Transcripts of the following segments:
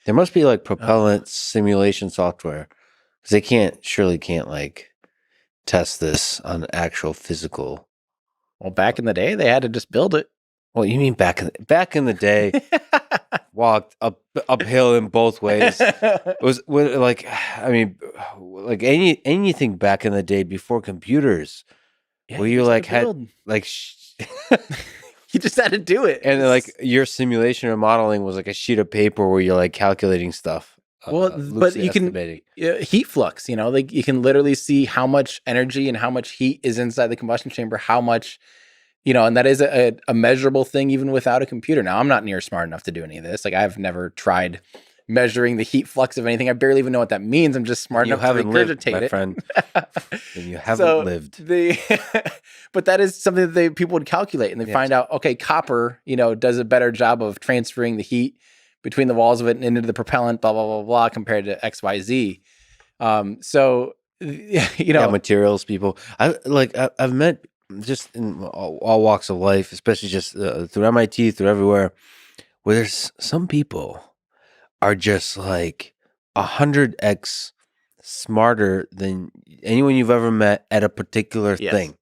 There must be like propellant simulation software because they surely can't like test this on actual physical. Well, back in the day, they had to just build it. Well, you mean back in the day, walked uphill in both ways. It was like, I mean, like anything back in the day before computers, where you like had like. You just had to do it, and like your simulation or modeling was like a sheet of paper where you're like calculating stuff. Well, but you can heat flux. You know, like you can literally see how much energy and how much heat is inside the combustion chamber. How much, you know, and that is a measurable thing even without a computer. Now, I'm not near smart enough to do any of this. Like I've never tried measuring the heat flux of anything. I barely even know what that means. I'm just smart enough to regurgitate it. My friend. You haven't lived. But that is something that people would calculate, and they find out, okay, copper, you know, does a better job of transferring the heat between the walls of it and into the propellant, blah, blah, blah, blah, compared to XYZ. So, you know. Materials people. I've met just in all walks of life, especially just through MIT, through everywhere, where there's some people are just like 100x smarter than anyone you've ever met at a particular thing.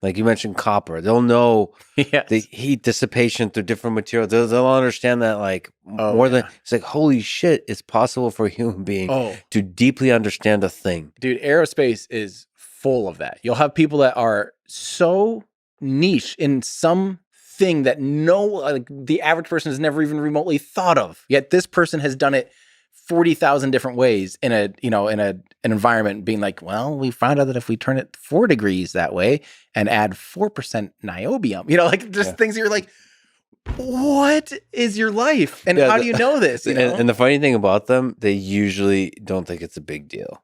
Like you mentioned copper. They'll know the heat dissipation through different materials. They'll understand that like more than it's like, holy shit, it's possible for a human being to deeply understand a thing. Dude, aerospace is full of that. You'll have people that are so niche in some thing that like the average person has never even remotely thought of. Yet this person has done it 40,000 different ways in an environment, being like, well, we found out that if we turn it 4 degrees that way and add 4% niobium, you know, like just things that you're like, what is your life? And how do you know this? You know? And the funny thing about them, they usually don't think it's a big deal.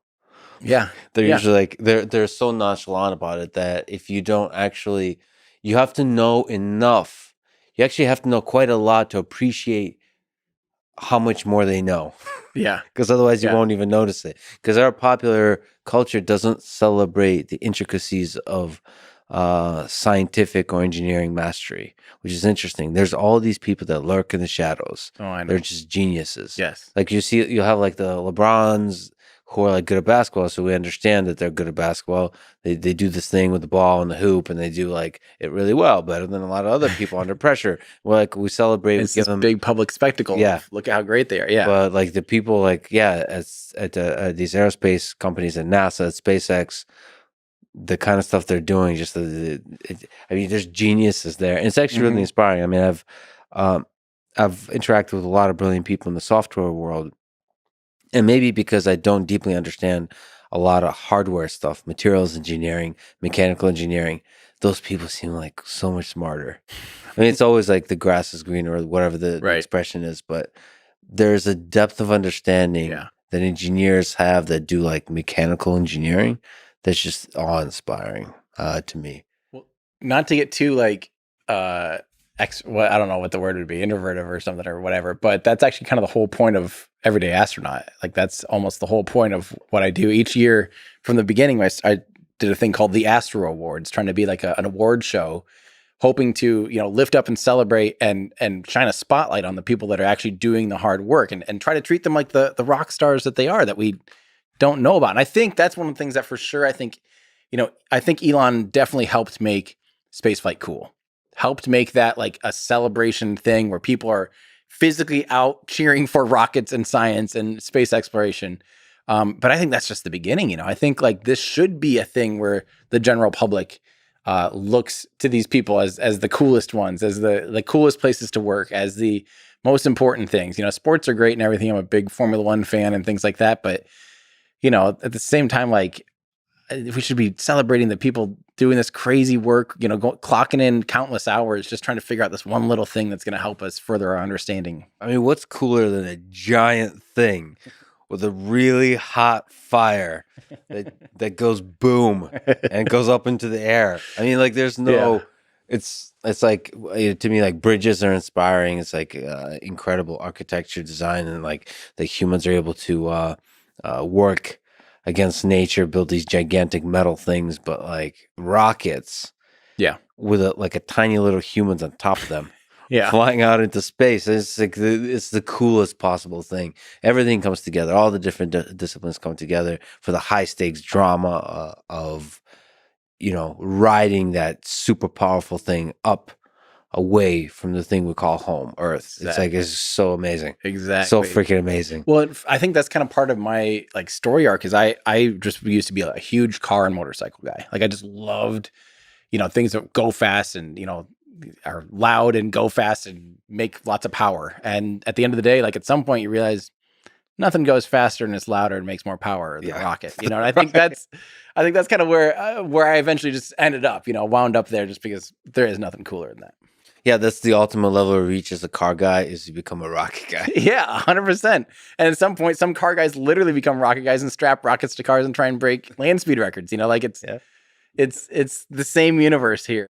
Yeah. They're usually like, they're so nonchalant about it that if you don't actually, you have to know enough. You actually have to know quite a lot to appreciate how much more they know. Yeah. Because otherwise you won't even notice it. Because our popular culture doesn't celebrate the intricacies of scientific or engineering mastery, which is interesting. There's all these people that lurk in the shadows. Oh, I know. They're just geniuses. Yes. Like you'll have like the LeBrons who are like good at basketball, so we understand that they're good at basketball. They do this thing with the ball and the hoop, and they do like it really well, better than a lot of other people under pressure. We celebrate. It's this big public spectacle. Yeah, look at how great they are. Yeah, but like the people, like at these aerospace companies at NASA, at SpaceX, the kind of stuff they're doing, just I mean, there's geniuses there, and it's actually really inspiring. I mean, I've interacted with a lot of brilliant people in the software world. And maybe because I don't deeply understand a lot of hardware stuff, materials engineering, mechanical engineering, those people seem like so much smarter. I mean, it's always like the grass is greener or whatever the expression is, but there's a depth of understanding that engineers have that do like mechanical engineering that's just awe-inspiring to me. Well, not to get too like I don't know what the word would be, introverted or something or whatever, but that's actually kind of the whole point of Everyday Astronaut. Like that's almost the whole point of what I do each year. From the beginning, I did a thing called the Astro Awards, trying to be like an award show, hoping to, you know, lift up and celebrate and shine a spotlight on the people that are actually doing the hard work and try to treat them like the rock stars that they are, that we don't know about. And I think that's one of the things that for sure, I think Elon definitely helped make spaceflight cool. Helped make that like a celebration thing where people are physically out cheering for rockets and science and space exploration. But I think that's just the beginning. You know, I think like this should be a thing where the general public looks to these people as the coolest ones, as the coolest places to work, as the most important things. You know, sports are great and everything. I'm a big Formula One fan and things like that. But, you know, at the same time, like we should be celebrating the people doing this crazy work, you know, clocking in countless hours, just trying to figure out this one little thing that's going to help us further our understanding. I mean, what's cooler than a giant thing with a really hot fire that goes boom and goes up into the air? I mean, like there's no, it's like, to me, like bridges are inspiring. It's like incredible architecture design, and like the humans are able to work against nature, build these gigantic metal things, but like rockets, with a tiny little humans on top of them, Yeah. flying out into space. It's like it's the coolest possible thing. Everything comes together. All the different disciplines come together for the high stakes drama of riding that super powerful thing up away from the thing we call home, Earth. It's like it's so amazing. Exactly. So freaking amazing. Well, I think that's kind of part of my like story arc is I just used to be a huge car and motorcycle guy. Like I just loved, things that go fast and, are loud and go fast and make lots of power. And at the end of the day, like at some point you realize nothing goes faster and it's louder and makes more power than a rocket. And I think that's kind of where I eventually just ended up, wound up there just because there is nothing cooler than that. Yeah, that's the ultimate level of reach as a car guy is you become a rocket guy. Yeah, 100%. And at some point, some car guys literally become rocket guys and strap rockets to cars and try and break land speed records. Like it's the same universe here.